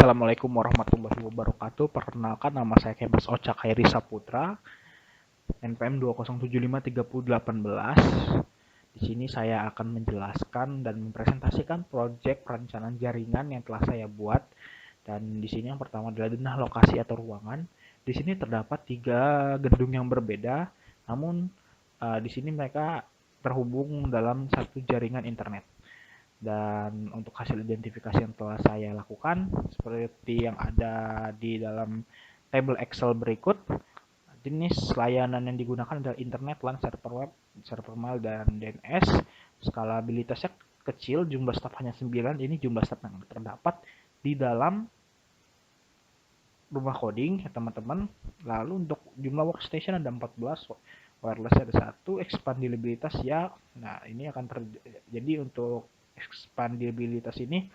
Assalamualaikum warahmatullahi wabarakatuh. Perkenalkan, nama saya Kemas Ocha Khairi Saputra, NPM 2075308. Di sini saya akan menjelaskan dan mempresentasikan proyek perencanaan jaringan yang telah saya buat. Dan di sini yang pertama adalah denah lokasi atau ruangan. Di sini terdapat 3 gedung yang berbeda, namun di sini mereka terhubung dalam satu jaringan internet. Dan untuk hasil identifikasi yang telah saya lakukan seperti yang ada di dalam table Excel berikut. Jenis layanan yang digunakan adalah internet, LAN, server web, server mail, dan DNS. Skalabilitasnya kecil, jumlah staf hanya 9. Ini jumlah staf yang terdapat di dalam rumah coding ya teman-teman. Lalu untuk jumlah workstation ada 14, wireless ada 1, expandabilitas ya. Nah, ini akan terjadi untuk expandabilitas ini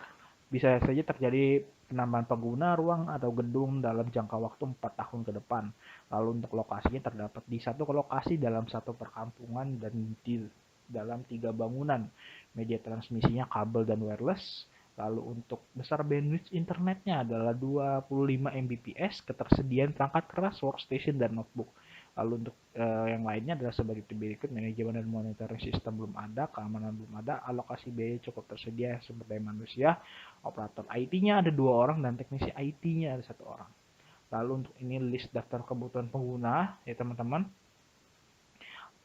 bisa saja terjadi penambahan pengguna, ruang, atau gedung dalam jangka waktu 4 tahun ke depan. Lalu untuk lokasinya terdapat di satu lokasi dalam satu perkampungan dan di dalam 3 bangunan. Media transmisinya kabel dan wireless. Lalu untuk besar bandwidth internetnya adalah 25 Mbps, ketersediaan perangkat keras, workstation, dan notebook. Lalu untuk yang lainnya adalah sebagai berikut: manajemen dan monitoring sistem belum ada, keamanan belum ada, alokasi biaya cukup tersedia sumber daya manusia, operator IT-nya ada 2 orang dan teknisi IT-nya ada 1 orang. Lalu untuk ini list daftar kebutuhan pengguna ya teman-teman.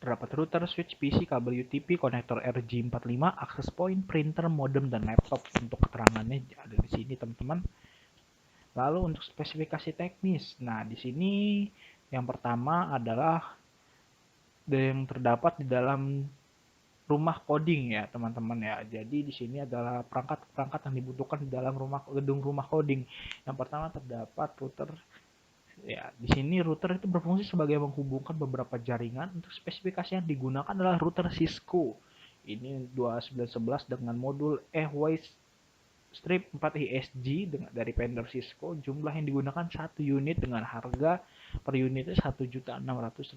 Terdapat router, switch, PC, kabel UTP, konektor RJ45, access point, printer, modem, dan laptop. Untuk keterangannya ada di sini teman-teman. Lalu untuk spesifikasi teknis, nah di sini yang pertama adalah yang terdapat di dalam rumah coding ya teman-teman ya. Jadi di sini adalah perangkat-perangkat yang dibutuhkan di dalam gedung rumah coding. Yang pertama terdapat router. Ya, di sini router itu berfungsi sebagai menghubungkan beberapa jaringan. Untuk spesifikasi yang digunakan adalah router Cisco. Ini 2911 dengan modul E-Wise strip 4 ISG dari vendor Cisco. Jumlah yang digunakan 1 unit dengan harga per unitnya Rp1.600.000.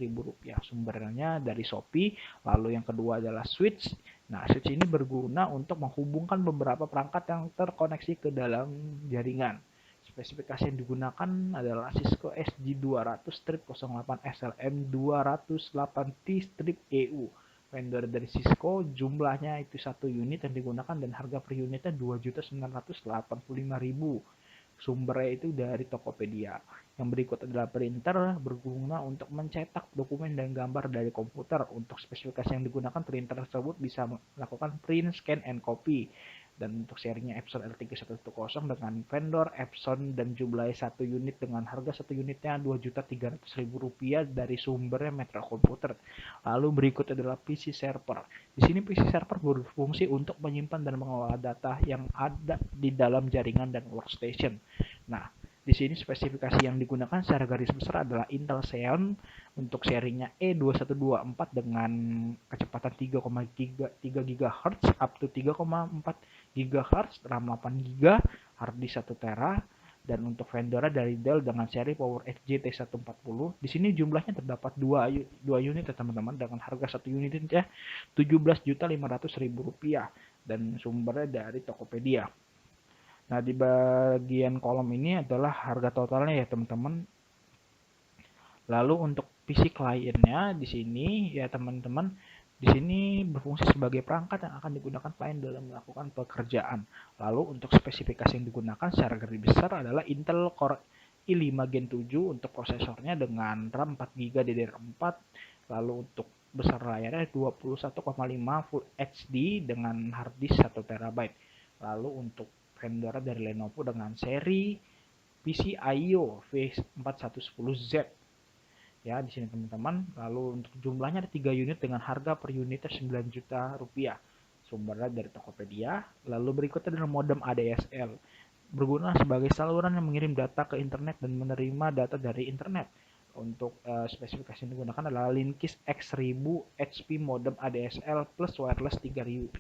Sumbernya dari Shopee. Lalu yang kedua adalah switch. Nah, switch ini berguna untuk menghubungkan beberapa perangkat yang terkoneksi ke dalam jaringan. Spesifikasi yang digunakan adalah Cisco SG200-08 SLM 208T-EU. Vendor dari Cisco, jumlahnya itu 1 unit yang digunakan dan harga per unitnya Rp2.985.000. Sumbernya itu dari Tokopedia. Yang berikut adalah printer, berguna untuk mencetak dokumen dan gambar dari komputer. Untuk spesifikasi yang digunakan, printer tersebut bisa melakukan print, scan, and copy. Dan untuk serinya Epson R3110 dengan vendor Epson dan jumlahnya 1 unit dengan harga 1 unitnya Rp2.300.000 dari sumbernya Metro Computer. Lalu berikut adalah PC server. Di sini PC server berfungsi untuk menyimpan dan mengelola data yang ada di dalam jaringan dan workstation. Nah, di sini spesifikasi yang digunakan secara garis besar adalah Intel Xeon untuk serinya E2124 dengan kecepatan 3,3 GHz up to 3,4 GHz, RAM 8 GB, hard disk 1 TB. Dan untuk vendornya dari Dell dengan seri PowerEdge GT140. Di sini jumlahnya terdapat 2 unit ya teman-teman, dengan harga 1 unitnya Rp17.500.000 dan sumbernya dari Tokopedia. Nah, di bagian kolom ini adalah harga totalnya ya teman-teman. Lalu untuk PC kliennya di sini ya teman-teman, di sini berfungsi sebagai perangkat yang akan digunakan klien dalam melakukan pekerjaan. Lalu untuk spesifikasi yang digunakan secara garis besar adalah Intel Core i5 Gen 7 untuk prosesornya dengan RAM 4 GB DDR4. Lalu untuk besar layarnya 21,5 Full HD dengan hard disk 1 TB. Lalu untuk vendor dari Lenovo dengan seri PC IO V4110Z. Ya, di sini teman-teman. Lalu untuk jumlahnya ada 3 unit dengan harga per unitnya Rp9 juta. Sumbernya dari Tokopedia. Lalu berikutnya adalah modem ADSL. Berguna sebagai saluran yang mengirim data ke internet dan menerima data dari internet. Untuk spesifikasi yang digunakan adalah Linksys X1000 HP modem ADSL plus wireless 300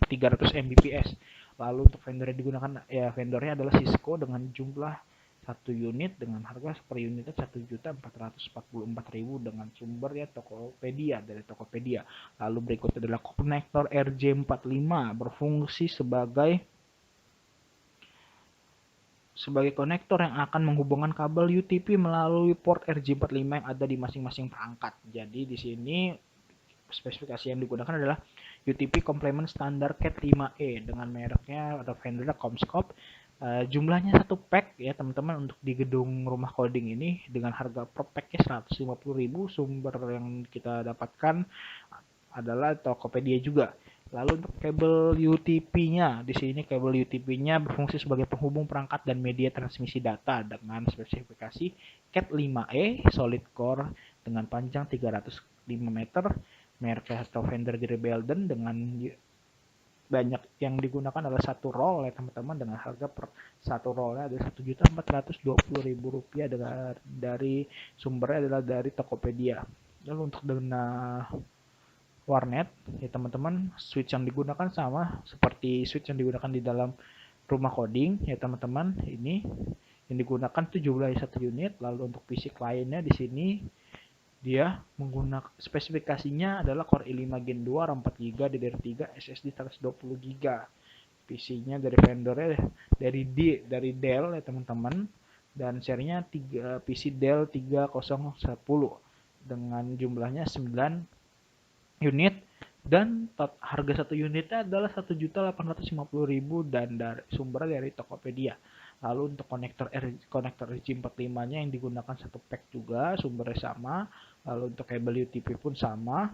Mbps. Lalu untuk vendor yang digunakan ya vendornya adalah Cisco dengan jumlah 1 unit dengan harga per unitnya Rp1.444.000 dengan sumbernya Tokopedia dari Tokopedia. Lalu berikut adalah konektor RJ45 berfungsi sebagai sebagai konektor yang akan menghubungkan kabel UTP melalui port RJ45 yang ada di masing-masing perangkat. Jadi di sini spesifikasi yang digunakan adalah UTP Complement Standard Cat 5E dengan mereknya atau vendornya Comscope. Jumlahnya satu pack ya teman-teman untuk di gedung rumah coding ini dengan harga per packnya 150.000. Sumber yang kita dapatkan adalah Tokopedia juga. Lalu untuk kabel UTP-nya, di sini kabel UTP-nya berfungsi sebagai penghubung perangkat dan media transmisi data dengan spesifikasi Cat 5E solid core dengan panjang 305 meter, merek atau vendor dari Belden dengan banyak yang digunakan adalah satu roll ya teman-teman, dengan harga per satu rollnya ada Rp1.420.000 dari sumbernya adalah dari Tokopedia. Lalu untuk dana warnet ya teman-teman, switch yang digunakan sama seperti switch yang digunakan di dalam rumah coding ya teman-teman. Ini yang digunakan itu jumlahnya 1 unit. Lalu untuk PC kliennya di sini dia menggunakan spesifikasinya adalah Core i5 Gen 2 RAM 4GB DDR3 SSD 120GB. PC-nya dari vendornya dari Dell ya teman-teman, dan serinya PC Dell 3010 dengan jumlahnya 9 unit dan harga satu unitnya adalah 1.850.000 dan dari sumbernya dari Tokopedia. Lalu untuk konektor RJ45-nya yang digunakan satu pack juga, sumbernya sama. Lalu untuk kabel UTP pun sama.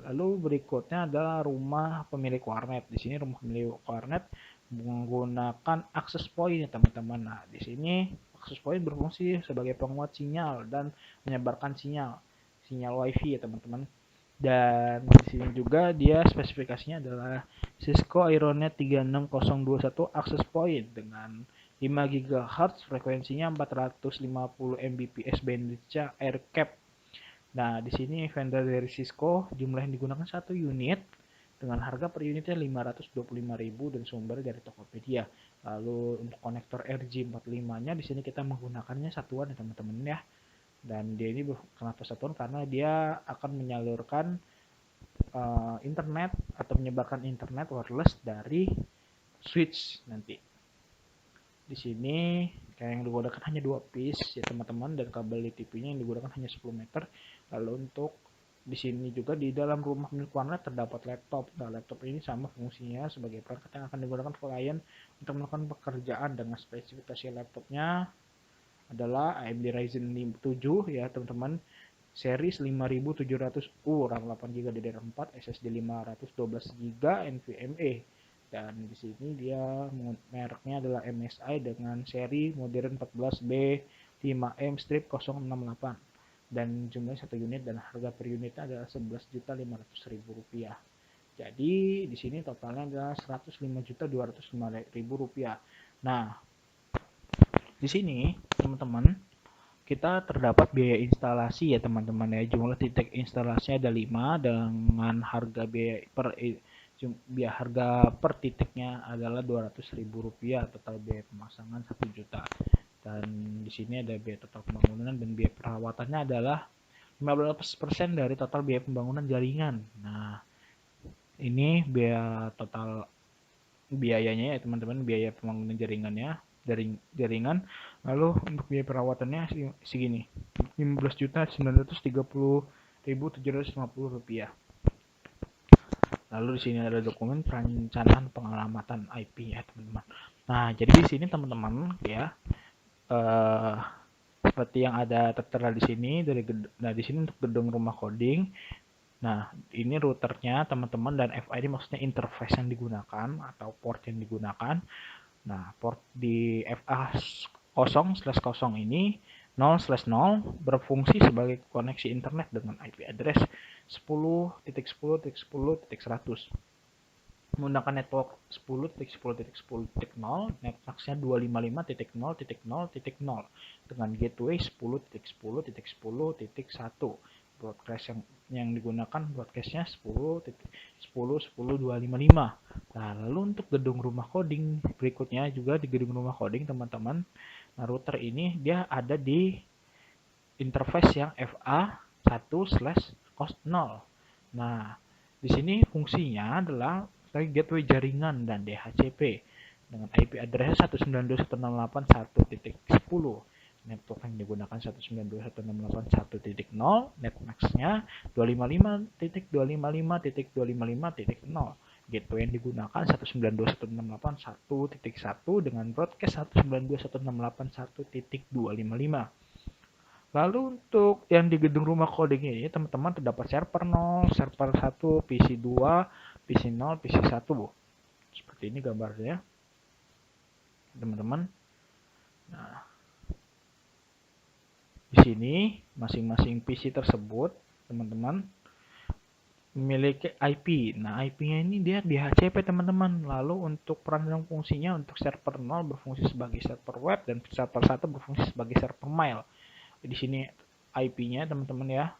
Lalu berikutnya adalah rumah pemilik warnet. Di sini rumah pemilik warnet menggunakan access point ya teman-teman. Nah, di sini access point berfungsi sebagai penguat sinyal dan menyebarkan sinyal WiFi ya teman-teman. Dan di sini juga dia spesifikasinya adalah Cisco Aironet 36021 access point dengan 5 GHz, frekuensinya 450 Mbps, bandwidthnya AirCap. Nah, di sini vendor dari Cisco, jumlah yang digunakan satu unit dengan harga per unitnya 525.000 dan sumber dari Tokopedia. Lalu untuk konektor RJ45-nya di sini kita menggunakannya satuan ya teman-teman ya. Dan dia ini kenapa satuan, karena dia akan menyalurkan internet atau menyebarkan internet wireless dari switch nanti. Di sini kayak yang digunakan hanya 2 piece ya teman-teman, dan kabel UTP-nya yang digunakan hanya 10 meter. Lalu untuk di sini juga di dalam rumah milik warnet terdapat laptop. Nah, laptop ini sama fungsinya sebagai perangkat yang akan digunakan klien untuk melakukan pekerjaan. Dengan spesifikasi laptopnya adalah AMD Ryzen 7 ya teman-teman, series 5700U, RAM 8GB DDR4, SSD 512GB, NVMe. Dan di sini dia mereknya adalah MSI dengan seri modern 14B5M-068 dan jumlahnya 1 unit dan harga per unitnya adalah Rp11.500.000. Jadi di sini totalnya adalah Rp105.205.000. Nah, di sini teman-teman kita terdapat biaya instalasi ya teman-teman ya. Jumlah titik instalasinya ada 5 dengan harga harga per titiknya adalah Rp200.000, total biaya pemasangan 1 juta. Dan di sini ada biaya total pembangunan dan biaya perawatannya adalah 15% dari total biaya pembangunan jaringan. Nah, ini biaya total biayanya ya teman-teman, biaya pembangunan jaringan. Lalu untuk biaya perawatannya segini, Rp15.930.750. Lalu di sini ada dokumen perencanaan pengelamatan IP ya teman-teman. Nah, jadi di sini teman-teman ya seperti yang ada tertera di sini di sini untuk gedung rumah coding. Nah, ini routernya teman-teman, dan FA ini maksudnya interface yang digunakan atau port yang digunakan. Nah, port di FA 0/0 ini 0/0 berfungsi sebagai koneksi internet dengan IP address 10.10.10.100 menggunakan network 10.10.10.0, networknya 255.0.0.0 dengan gateway 10.10.10.1. Broadcast yang digunakan broadcastnya 10.10.10.255. Nah, lalu untuk gedung rumah coding berikutnya juga di gedung rumah coding teman-teman, nah router ini dia ada di interface yang FA 1/0. Nah, di sini fungsinya adalah sebagai gateway jaringan dan DHCP. dengan IP address 192.168.1.10. Network yang digunakan 192.168.1.0, netmax-nya 255.255.255.0. Gateway yang digunakan 192.168.1.1 dengan broadcast 192.168.1.255. Lalu untuk yang di gedung rumah coding ini, teman-teman terdapat server 0, server 1, PC 2, PC 0, PC 1. Seperti ini gambarnya, teman-teman. Nah, di sini masing-masing PC tersebut, teman-teman, memiliki IP. Nah, IP-nya ini dia DHCP, teman-teman. Lalu untuk peran dan fungsinya, untuk server 0 berfungsi sebagai server web dan server 1 berfungsi sebagai server mail. Di sini IP-nya, teman-teman ya.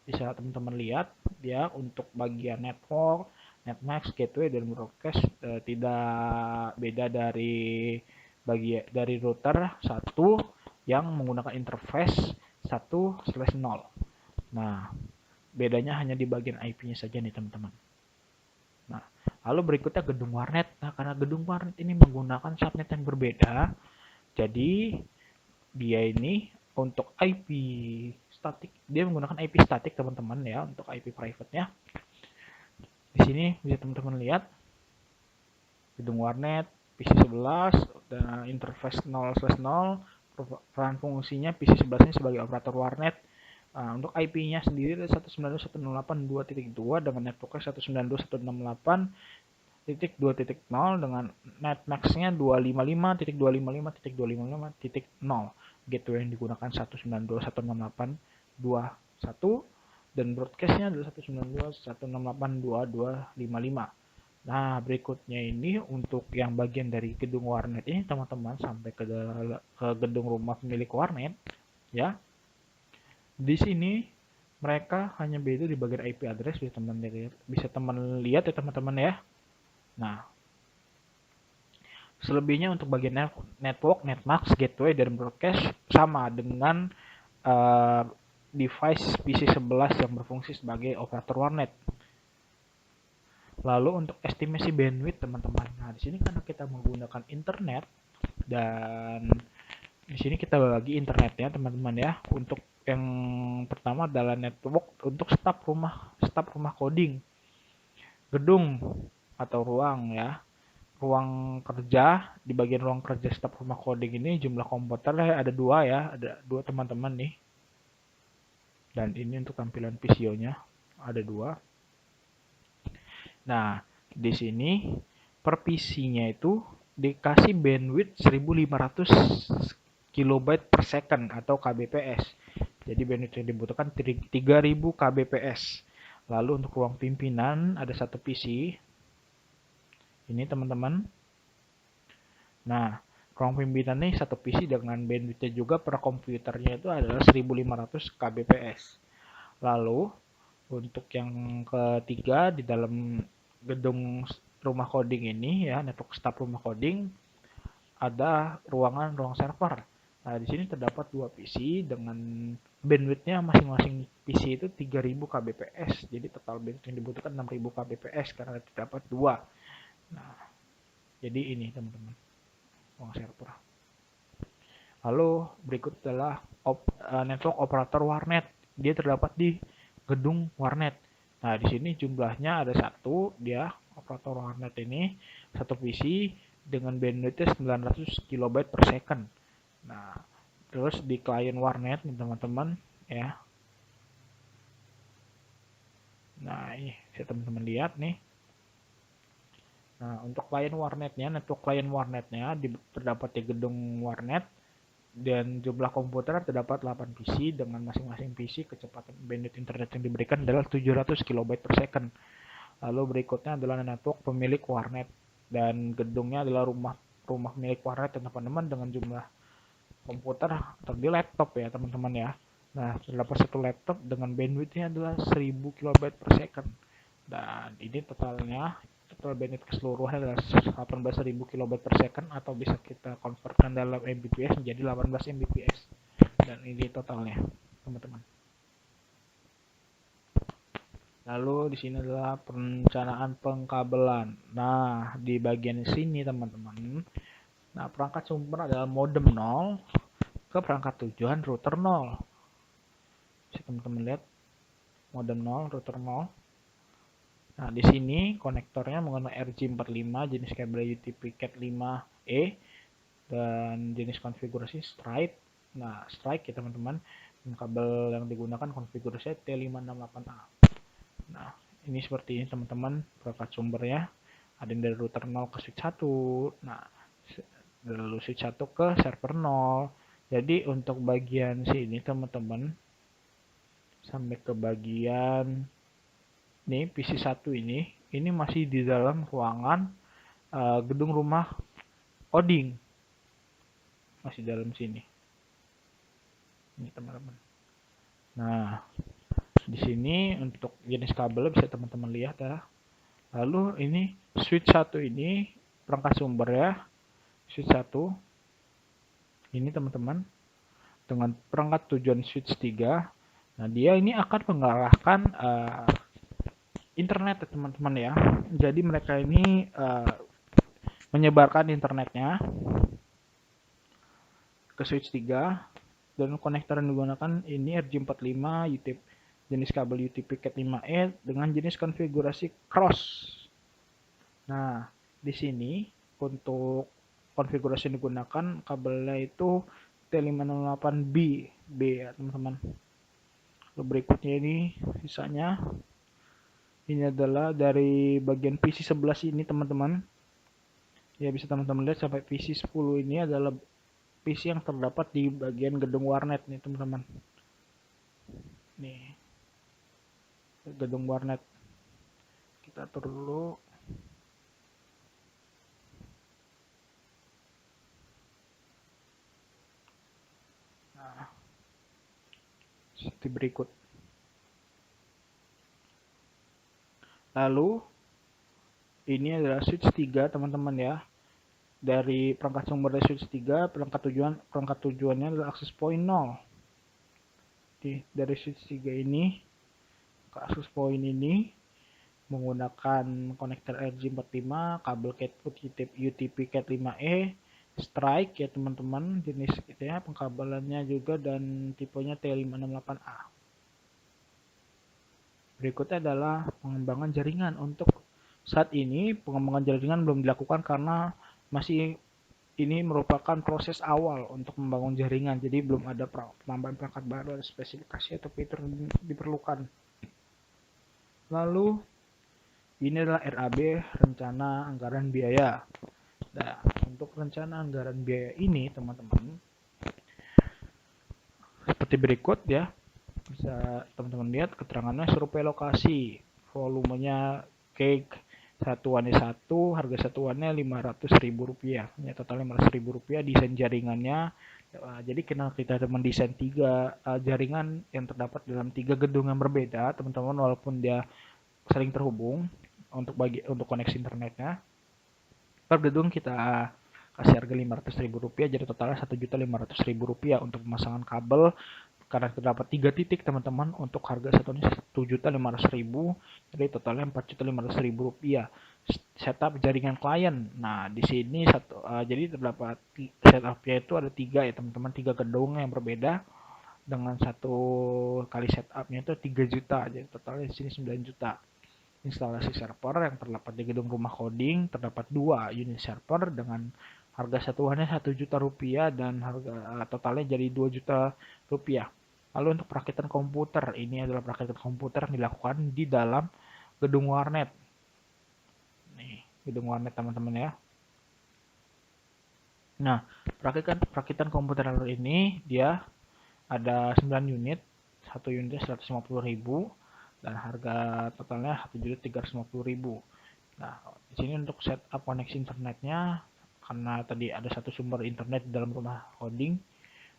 Bisa teman-teman lihat, dia untuk bagian network, netmax, gateway, dan broadcast tidak beda dari router 1 yang menggunakan interface 1/0. Nah, bedanya hanya di bagian IP-nya saja nih, teman-teman. Nah, lalu berikutnya gedung warnet. Nah, karena gedung warnet ini menggunakan subnet yang berbeda, jadi dia ini untuk IP statik, dia menggunakan IP statik, teman-teman ya, untuk IP private-nya. Di sini bisa teman-teman lihat gedung warnet PC 11 dan interface 0/0, peran fungsinya PC 11 ini sebagai operator warnet. Untuk IP-nya sendiri 192.168.2.2 dengan networknya 192.168.2.0 dengan netmax-nya 255.255.255.0. Gateway yang digunakan 192.168.2.1 dan broadcast-nya adalah 192.168.2.255. Nah, berikutnya ini untuk yang bagian dari gedung warnet ini, teman-teman, sampai ke gedung rumah pemilik warnet ya. Di sini mereka hanya beda di bagian IP address, bisa teman lihat ya, teman-teman ya. Nah, selebihnya untuk bagian network, netmax, gateway, dan broadcast sama dengan device PC 11 yang berfungsi sebagai operator warnet. Lalu untuk estimasi bandwidth, teman-teman. Nah, di sini karena kita menggunakan internet dan di sini kita bagi internetnya, teman-teman ya. Untuk yang pertama adalah network untuk staf rumah coding. Gedung atau ruang ya. Ruang kerja, di bagian ruang kerja staf rumah coding ini jumlah komputernya ada 2 ya, ada 2, teman-teman nih. Dan ini untuk tampilan visionya ada 2. Nah, di sini per PC-nya itu dikasih bandwidth 1500 kilobyte per second atau kbps. Jadi bandwidth yang dibutuhkan 3000 kbps. Lalu untuk ruang pimpinan ada 1 PC. Ini, teman-teman. Nah, ruang pimpinan ini 1 PC dengan bandwidth-nya juga per komputernya itu adalah 1500 kbps. Lalu untuk yang ketiga di dalam gedung rumah coding ini ya, network staff rumah coding, ada ruang server. Nah, di sini terdapat 2 PC dengan bandwidth-nya masing-masing PC itu 3000 kbps. Jadi total bandwidth yang dibutuhkan 6000 kbps karena terdapat 2. Nah, jadi ini, teman-teman, ruang server. Lalu berikut adalah network operator warnet. Dia terdapat di gedung warnet. Nah, di sini jumlahnya ada 1, dia operator warnet ini 1 PC dengan bandwidth 900 kilobyte per second. Nah, terus di klien warnet nih, teman-teman ya. Nah, ini bisa teman-teman lihat nih. Nah, untuk klien warnetnya, network klien warnetnya terdapat di gedung warnet dan jumlah komputer terdapat 8 PC dengan masing-masing PC kecepatan bandwidth internet yang diberikan adalah 700 kilobyte per second. Lalu berikutnya adalah network pemilik warnet dan gedungnya adalah rumah milik warnet, teman-teman, dengan jumlah komputer atau di laptop ya, teman-teman ya. Nah, terdapat 1 laptop dengan bandwidthnya adalah 1000 kilobyte per second. Dan ini total bandwidth keseluruhan adalah 18.000 kilobyte per second atau bisa kita convertkan dalam Mbps menjadi 18 Mbps. Dan ini totalnya, teman-teman. Lalu di sini adalah perencanaan pengkabelan. Nah, di bagian sini teman-teman. Nah, perangkat sumber adalah modem 0 ke perangkat tujuan router 0. Bisa teman-teman lihat modem 0, router 0. Nah, di sini konektornya menggunakan RJ45 jenis kabel UTP Cat 5E dan jenis konfigurasi strike. Nah, strike ya teman-teman. Kabel yang digunakan konfigurasi T568A. Nah, ini seperti ini teman-teman perangkat sumbernya. Ada yang dari router 0 ke switch 1. Nah, lalu switch 1 ke server 0. Jadi untuk bagian sini teman-teman sampai ke bagian ini PC1 ini masih di dalam ruangan gedung rumah coding. Masih dalam sini. Ini teman-teman. Nah, di sini untuk jenis kabel bisa teman-teman lihat ya. Lalu ini switch 1 ini perangkat sumber ya. Switch 1 ini teman-teman dengan perangkat tujuan switch 3. Nah, dia ini akan mengarahkan internet ya teman-teman ya. Jadi mereka ini menyebarkan internetnya ke switch 3 dan konektor yang digunakan ini RJ45 UTP jenis kabel UTP Cat 5E dengan jenis konfigurasi cross. Nah, di sini untuk konfigurasi yang digunakan kabelnya itu T508B ya teman-teman. Berikutnya ini sisanya ini adalah dari bagian PC 11 ini teman-teman. Ya bisa teman-teman lihat sampai PC 10 ini adalah PC yang terdapat di bagian gedung warnet nih teman-teman. Nih gedung warnet. Kita atur dulu. Nah, seperti berikut. Lalu ini adalah switch 3 teman-teman ya. Dari perangkat sumber dari switch 3, perangkat tujuannya adalah access point 0. Dari switch 3 ini ke access point ini menggunakan konektor RJ45, kabel catput UTP Cat 5E, strike ya teman-teman, jenis ya pengkabelannya juga dan tipenya T568A. Berikutnya adalah pengembangan jaringan. Untuk saat ini pengembangan jaringan belum dilakukan karena masih ini merupakan proses awal untuk membangun jaringan, jadi belum ada penambahan perangkat baru, ada spesifikasi atau fitur yang diperlukan. Lalu ini adalah RAB, rencana anggaran biaya. Nah, untuk rencana anggaran biaya ini teman-teman seperti berikut ya. Bisa teman-teman lihat keterangannya survei lokasi, volumenya cake satuannya 1, harga satuannya Rp500.000. Ya, totalnya Rp500.000. Desain jaringannya, jadi kita mendesain 3 jaringan yang terdapat dalam 3 gedung yang berbeda, teman-teman, walaupun dia sering terhubung untuk koneksi internetnya. Per gedung kita kasih harga Rp500.000, jadi totalnya Rp1.500.000 untuk pemasangan kabel. Karena terdapat 3 titik teman-teman, untuk harga satunya Rp7.500.000, jadi totalnya Rp4.500.000. Setup jaringan klien. Nah, di sini jadi terdapat setupnya itu ada 3 ya teman-teman, 3 gedung yang berbeda dengan satu kali setupnya itu 3 juta, jadi totalnya di sini 9 juta. Instalasi server yang terdapat di gedung rumah coding terdapat 2 unit server dengan harga satuannya Rp1 juta dan harga totalnya jadi Rp2 juta. Lalu untuk perakitan komputer, ini adalah perakitan komputer yang dilakukan di dalam gedung warnet. Nih, gedung warnet teman-teman ya. Nah, perakitan komputer ini dia ada 9 unit, 1 unitnya Rp150.000 dan harga totalnya Rp7.350.000. Nah, di sini untuk setup koneksi internetnya, karena tadi ada satu sumber internet di dalam rumah coding,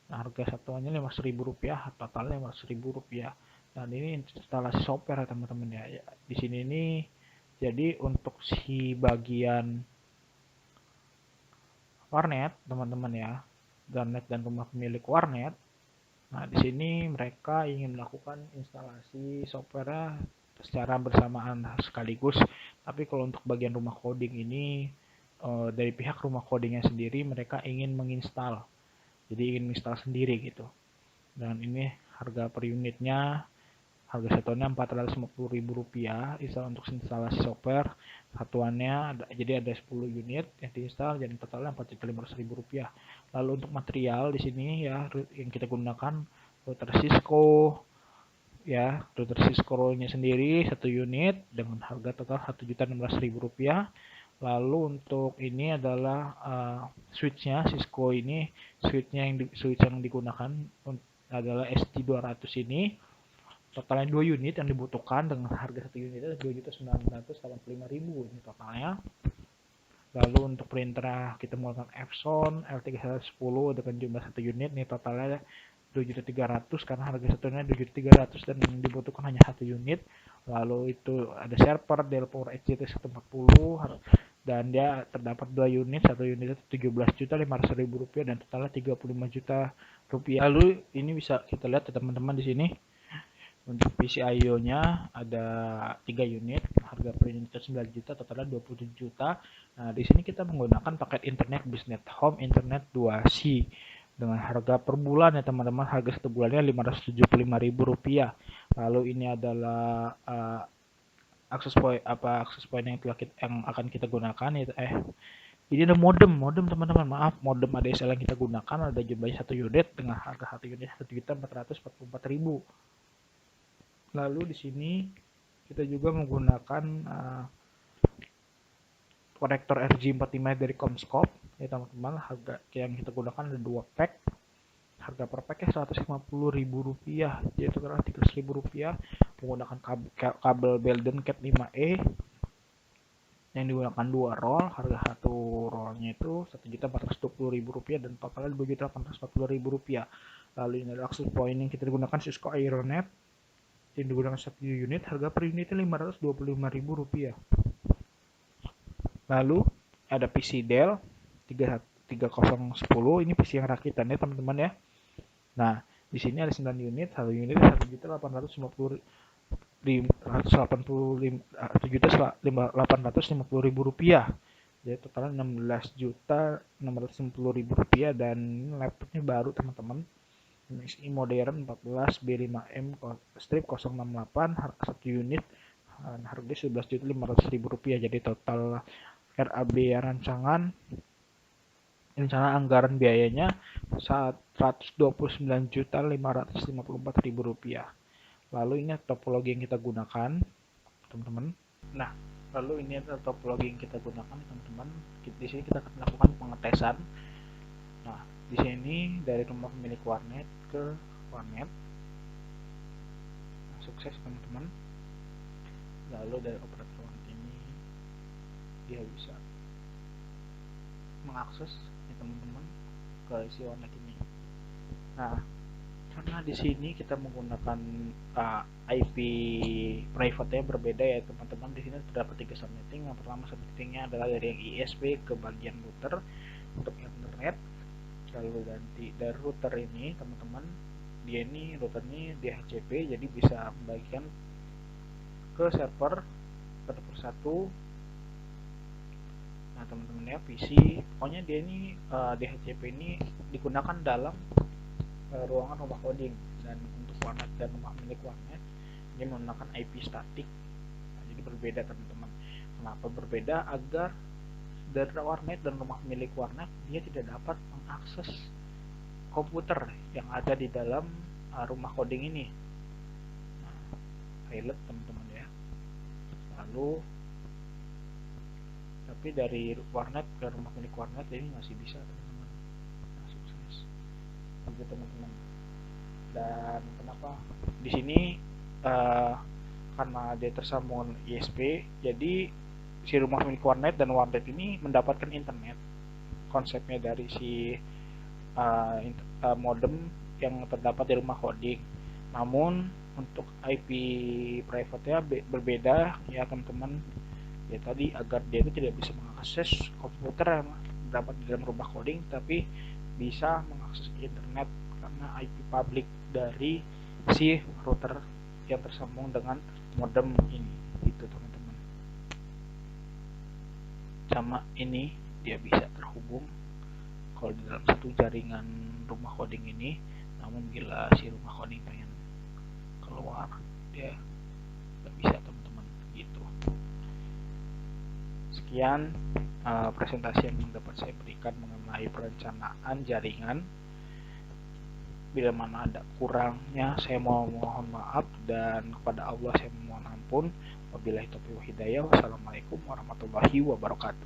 nah harga satuannya Rp500.000, totalnya Rp500.000. Dan ini instalasi software ya teman-teman ya. Di sini ini jadi untuk si bagian warnet teman-teman ya, warnet dan rumah pemilik warnet. Nah, di sini mereka ingin melakukan instalasi software secara bersamaan sekaligus. Tapi kalau untuk bagian rumah coding ini dari pihak rumah codingnya sendiri mereka ingin menginstal, jadi ingin install sendiri gitu. Dan ini harga per unitnya, harga satuannya Rp450.000 untuk instalasi software satuannya. Jadi ada 10 unit yang diinstal, jadi totalnya Rp4.500.000. Lalu untuk material di sini ya yang kita gunakan router Cisco ya, router Cisco-nya sendiri 1 unit dengan harga total Rp1.600.000. Lalu untuk ini adalah switch-nya Cisco ini, switch yang digunakan adalah ST200 ini. Totalnya 2 unit yang dibutuhkan dengan harga 1 unit Rp2.985.000 ini totalnya. Lalu untuk printer kita menggunakan Epson L3110 dengan jumlah 1 unit ini totalnya Rp2.300.000 karena harga satunya Rp2.300.000 dan yang dibutuhkan hanya 1 unit. Lalu itu ada server Dell PowerEdge GT140 dan dia terdapat 2 unit, 1 unitnya Rp17.500.000 dan totalnya Rp35 juta. Lalu ini bisa kita lihat ya teman-teman di sini. Untuk PC IO-nya ada 3 unit, harga per unitnya 9 juta, totalnya 27 juta. Nah, di sini kita menggunakan paket internet Bisnet Home Internet 2C dengan harga per bulan ya teman-teman, harga 1 bulannya Rp575.000. Lalu ini adalah akses point yang akan kita gunakan itu ini ada modem teman-teman, maaf, modem ADSL yang kita gunakan ada jumlahnya 1 unit dengan harga 1 unit Rp1.444.000. Lalu di sini kita juga menggunakan konektor RJ45 dari Comscope ya teman-teman. Harga yang kita gunakan ada 2 pack. Harga per packnya Rp150.000, yaitu adalah Rp300.000 menggunakan kabel Belden Cat 5E yang digunakan 2 roll. Harga 1 rollnya itu Rp1.420.000 dan totalnya Rp2.840.000. Lalu ini adalah access point yang kita gunakan Cisco Aeronet yang digunakan 1 unit, harga per unitnya Rp525.000. Lalu ada PC Dell 3010, ini PC yang rakitan ya teman-teman ya. Nah, di sini ada 9 unit, 1 unit Rp1.850.000. Jadi totalnya Rp16.650.000 dan laptopnya baru teman-teman. MSI modern 14 B5M strip 068, harga 1 unit harga Rp11.500.000. Jadi total RAB rencana anggaran biayanya Rp129.554.000. Lalu ini topologi yang kita gunakan teman-teman. Nah, lalu ini adalah topologi yang kita gunakan teman-teman. Di sini kita akan melakukan pengetesan. Nah, di sini dari rumah pemilik warnet ke warnet. Nah, sukses teman-teman. Lalu dari operator warnet ini dia bisa mengakses ya teman-teman ke isi warnet ini. Nah, karena di sini kita menggunakan IP private-nya berbeda ya teman-teman. Di sini terdapat 3 subnetting. Yang pertama subnettingnya adalah dari yang ISP ke bagian router untuk internet. Lalu ganti dari router ini teman-teman, dia ini routernya DHCP, jadi bisa membagikan ke server satu persatu. Nah teman-teman ya, PC pokoknya dia ini DHCP ini digunakan dalam ruangan rumah coding. Dan untuk warnet dan rumah milik warnet ini menggunakan IP statik. Nah, jadi berbeda teman-teman. Kenapa berbeda? Agar dari warnet dan rumah milik warnet dia tidak dapat mengakses komputer yang ada di dalam rumah coding ini. Nah, pilot teman-teman ya. Lalu tapi dari warnet ke rumah milik warnet ini masih bisa teman-teman. Nah, sukses gitu teman-teman. Dan kenapa di sini karena dia tersambung ISP, jadi si rumah milik warnet dan warnet ini mendapatkan internet. Konsepnya dari si modem yang terdapat di rumah coding. Namun untuk IP private-nya berbeda ya teman-teman. Ya tadi agar dia itu tidak bisa mengakses komputer yang terdapat di dalam rumah coding, tapi bisa mengakses internet karena IP public dari si router yang tersambung dengan modem ini gitu teman-teman. Sama ini dia bisa terhubung kalau di dalam satu jaringan rumah coding ini, namun bila si rumah coding pengen keluar dia nggak bisa teman-teman gitu. Sekian presentasi yang dapat saya berikan mengenai perencanaan jaringan. Bila mana ada kurangnya saya mohon maaf, dan kepada Allah saya mohon ampun. Wabillahi taufiq wal hidayah. Wassalamualaikum warahmatullahi wabarakatuh.